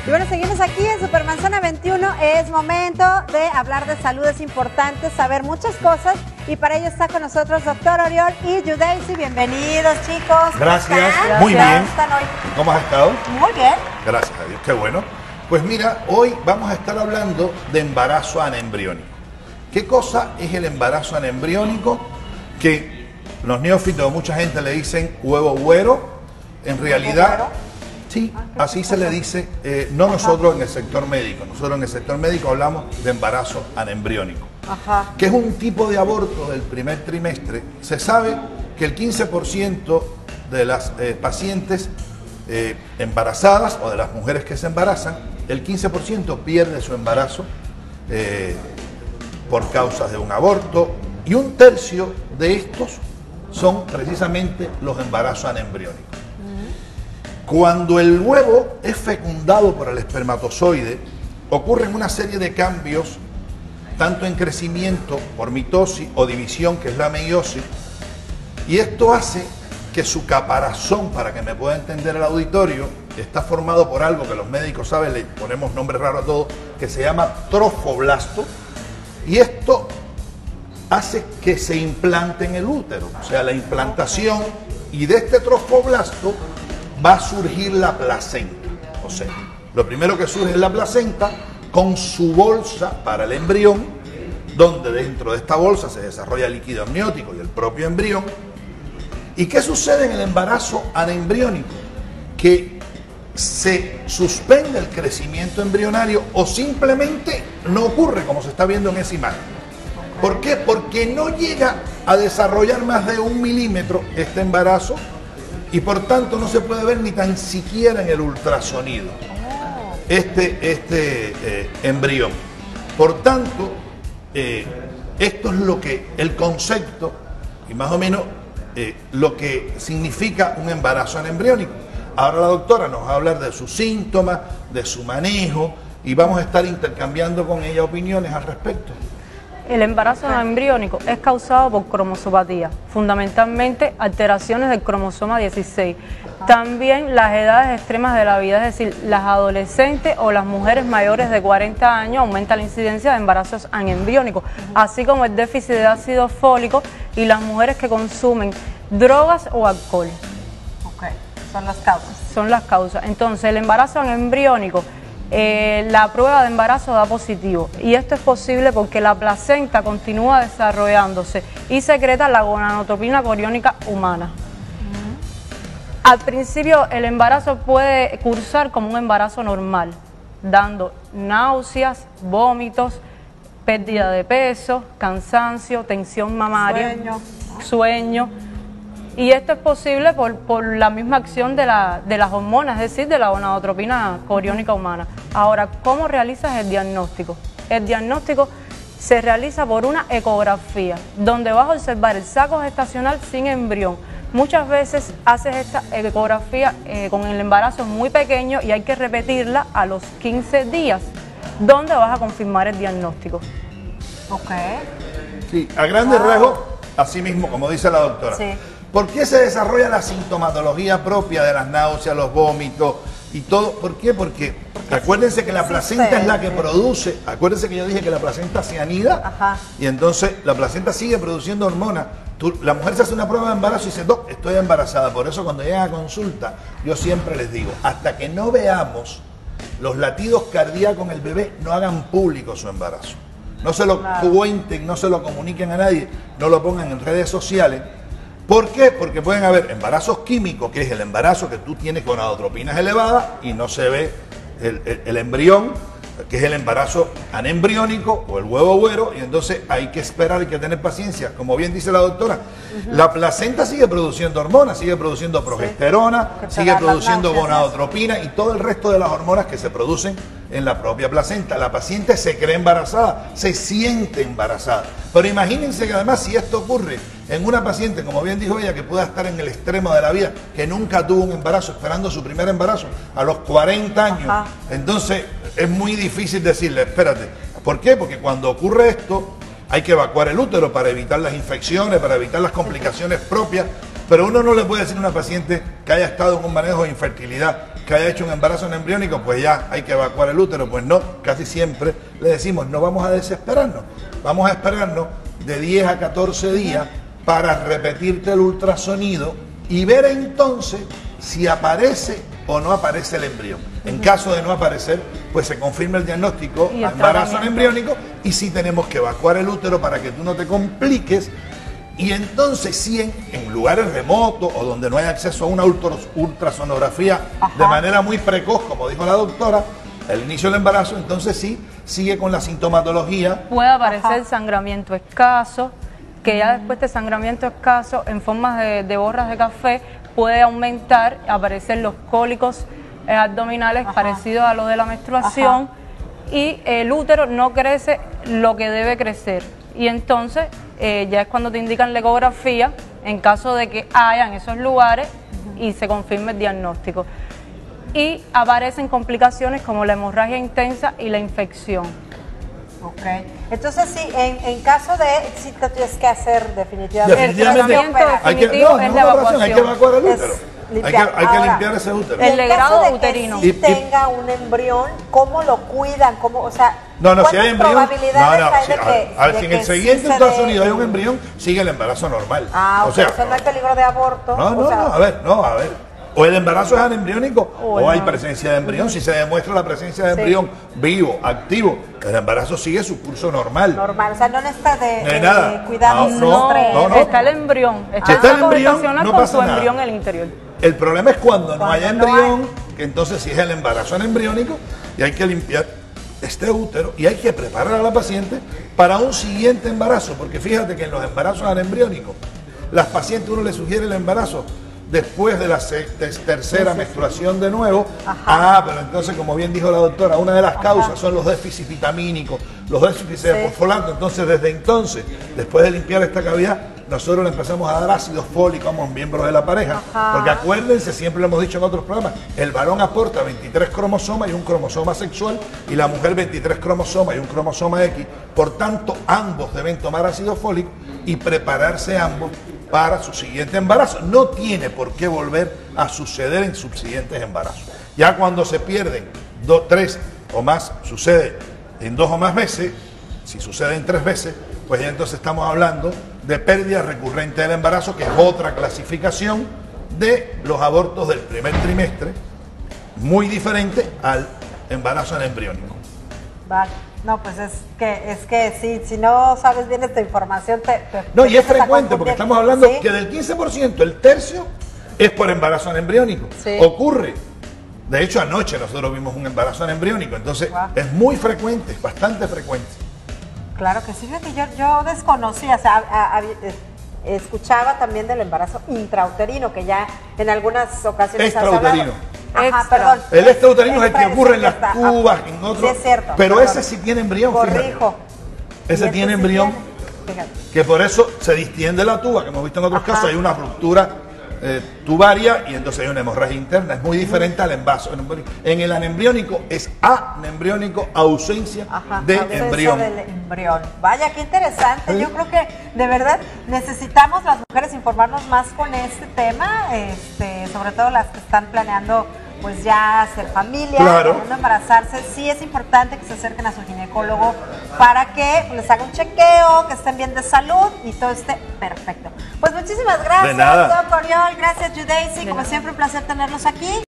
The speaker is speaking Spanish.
Y bueno, seguimos aquí en Supermanzana 21. Es momento de hablar de salud, es importante saber muchas cosas y para ello está con nosotros doctor Oriol y Yudeisi. Bienvenidos, chicos. Gracias. Muy bien. ¿Cómo están hoy? ¿Cómo has estado? Muy bien. Gracias a Dios, qué bueno. Pues mira, hoy vamos a estar hablando de embarazo anembriónico. ¿Qué cosa es el embarazo anembriónico? Que los neófitos, mucha gente le dicen huevo güero. En realidad, sí, así se le dice, no nosotros en el sector médico. Nosotros en el sector médico hablamos de embarazo anembriónico. Ajá. Que es un tipo de aborto del primer trimestre. Se sabe que el 15% de las pacientes embarazadas o de las mujeres que se embarazan, el 15% pierde su embarazo por causas de un aborto y un tercio de estos son precisamente los embarazos anembriónicos. Cuando el huevo es fecundado por el espermatozoide, ocurren una serie de cambios, tanto en crecimiento por mitosis o división, que es la meiosis, y esto hace que su caparazón, para que me pueda entender el auditorio, está formado por algo que los médicos saben, le ponemos nombre raro a todo, que se llama trofoblasto, y esto hace que se implante en el útero, o sea, la implantación, y de este trofoblasto va a surgir la placenta. O sea, lo primero que surge es la placenta con su bolsa para el embrión, donde dentro de esta bolsa se desarrolla el líquido amniótico y el propio embrión. ¿Y qué sucede en el embarazo anembriónico? Que se suspende el crecimiento embrionario o simplemente no ocurre, como se está viendo en esa imagen. ¿Por qué? Porque no llega a desarrollar más de 1 milímetro este embarazo y por tanto no se puede ver ni tan siquiera en el ultrasonido este embrión. Por tanto, esto es lo que el concepto y más o menos lo que significa un embarazo anembriónico. Ahora la doctora nos va a hablar de sus síntomas, de su manejo y vamos a estar intercambiando con ella opiniones al respecto. El embarazo embriónico es causado por cromosopatía, fundamentalmente alteraciones del cromosoma 16. También las edades extremas de la vida, es decir, las adolescentes o las mujeres mayores de 40 años, aumenta la incidencia de embarazos anembriónicos, así como el déficit de ácido fólico y las mujeres que consumen drogas o alcohol. Ok, son las causas. Son las causas. Entonces, el embarazo anembriónico, la prueba de embarazo da positivo y esto es posible porque la placenta continúa desarrollándose y secreta la gonadotropina coriónica humana. Al principio el embarazo puede cursar como un embarazo normal, dando náuseas, vómitos, pérdida de peso, cansancio, tensión mamaria, sueño. Y esto es posible por la misma acción de las hormonas, es decir, de la gonadotropina coriónica humana. Ahora, ¿cómo realizas el diagnóstico? El diagnóstico se realiza por una ecografía, donde vas a observar el saco gestacional sin embrión. Muchas veces haces esta ecografía con el embarazo muy pequeño y hay que repetirla a los 15 días, donde vas a confirmar el diagnóstico. Ok. Sí, a grandes rasgos, así mismo, como dice la doctora. Sí. ¿Por qué se desarrolla la sintomatología propia de las náuseas, los vómitos y todo? ¿Por qué? Porque acuérdense que la placenta es la que produce, acuérdense que yo dije que la placenta se anida y entonces la placenta sigue produciendo hormonas. La mujer se hace una prueba de embarazo y dice, no, estoy embarazada. Por eso cuando llegan a consulta, yo siempre les digo, hasta que no veamos los latidos cardíacos en el bebé, no hagan público su embarazo. No se lo cuenten, no se lo comuniquen a nadie, no lo pongan en redes sociales. ¿Por qué? Porque pueden haber embarazos químicos, que es el embarazo que tú tienes con adotropinas elevadas y no se ve el embrión, que es el embarazo anembriónico o el huevo güero, y entonces hay que esperar, hay que tener paciencia. Como bien dice la doctora, la placenta sigue produciendo hormonas, sigue produciendo progesterona, sigue produciendo gonadotropina y todo el resto de las hormonas que se producen en la propia placenta. La paciente se cree embarazada, se siente embarazada. Pero imagínense que además si esto ocurre en una paciente, como bien dijo ella, que pueda estar en el extremo de la vida, que nunca tuvo un embarazo, esperando su primer embarazo a los 40 años, entonces es muy difícil decirle, espérate. ¿Por qué? Porque cuando ocurre esto, hay que evacuar el útero para evitar las infecciones, para evitar las complicaciones propias, pero uno no le puede decir a una paciente que haya estado en un manejo de infertilidad, que haya hecho un embarazo no embriónico, pues ya hay que evacuar el útero. Pues no, casi siempre le decimos, no vamos a desesperarnos, vamos a esperarnos de 10 a 14 días para repetirte el ultrasonido y ver entonces si aparece o no aparece el embrión. En caso de no aparecer, pues se confirma el diagnóstico de embarazo no embriónico y sí tenemos que evacuar el útero para que tú no te compliques. Y entonces sí, en lugares remotos o donde no hay acceso a una ultrasonografía de manera muy precoz, como dijo la doctora, el inicio del embarazo, entonces sí, sigue con la sintomatología. Puede aparecer sangramiento escaso, que ya después de sangramiento escaso, en formas de borras de café, puede aumentar, aparecer los cólicos abdominales parecidos a los de la menstruación y el útero no crece lo que debe crecer. Y entonces ya es cuando te indican la ecografía, en caso de que haya en esos lugares y se confirme el diagnóstico. Y aparecen complicaciones como la hemorragia intensa y la infección. Ok. Entonces sí, en caso de, sí te tienes que hacer definitivamente. El tratamiento definitivo es la evacuación. Hay que evacuar el útero. Hay que limpiar ese útero. El legrado uterino. Si tenga un embrión, ¿cómo lo cuidan? ¿Cómo, o sea, si hay embrión, a ver, si en el siguiente ultrasonido hay un embrión, sigue el embarazo normal. O sea, no hay peligro de aborto. A ver. O el embarazo es anembriónico o hay presencia de embrión. Si se demuestra la presencia de embrión vivo, activo, el embarazo sigue su curso normal. Normal, o sea, no necesita de nada. cuidados. No. Está el embrión. Está el embrión, no con pasa su nada. embrión en el interior. El problema es cuando no haya embrión, que entonces sí es el embarazo anembriónico y hay que limpiar este útero y hay que preparar a la paciente para un siguiente embarazo, porque fíjate que en los embarazos anembriónicos, las pacientes uno le sugiere el embarazo después de la tercera menstruación de nuevo. Pero entonces, como bien dijo la doctora, una de las causas son los déficits vitamínicos, los déficits de fosfolato. Entonces, desde entonces, después de limpiar esta cavidad, nosotros le empezamos a dar ácido fólico a ambos miembros de la pareja. Porque acuérdense, siempre lo hemos dicho en otros programas, el varón aporta 23 cromosomas y un cromosoma sexual, y la mujer 23 cromosomas y un cromosoma X. Por tanto, ambos deben tomar ácido fólico y prepararse ambos para su siguiente embarazo. No tiene por qué volver a suceder en subsiguientes embarazos. Ya cuando se pierden 3 o más, sucede en 2 o más veces, si sucede en 3 veces, pues ya entonces estamos hablando de pérdida recurrente del embarazo, que es otra clasificación de los abortos del primer trimestre, muy diferente al embarazo anembriónico. Vale. No, pues es que si no sabes bien esta información no, y es frecuente, porque estamos hablando que del 15%, el tercio es por embarazo anembriónico. Ocurre. De hecho, anoche nosotros vimos un embarazo anembriónico, entonces es muy frecuente, es bastante frecuente. Claro que sí, fíjate, yo desconocía, o sea, escuchaba también del embarazo intrauterino, que ya en algunas ocasiones extrauterino. Perdón. El extrauterino es el que ocurre en las tubas, en otros. Sí, es cierto. Pero ese sí tiene embrión, corrijo. Ese tiene embrión, que por eso se distiende la tuba, que hemos visto en otros casos, hay una ruptura tubaria y entonces hay una hemorragia interna. Es muy diferente al embarazo. En el anembriónico es anembriónico, ausencia de embrión. Del embrión. Vaya, qué interesante. Yo creo que de verdad necesitamos las mujeres informarnos más con este tema, sobre todo las que están planeando pues ya hacer familia, planeando embarazarse. Sí es importante que se acerquen a su ginecólogo para que les haga un chequeo, que estén bien de salud y todo esté perfecto. Pues muchísimas gracias, doctor Oriol, gracias, Yudeisi, como siempre un placer tenerlos aquí.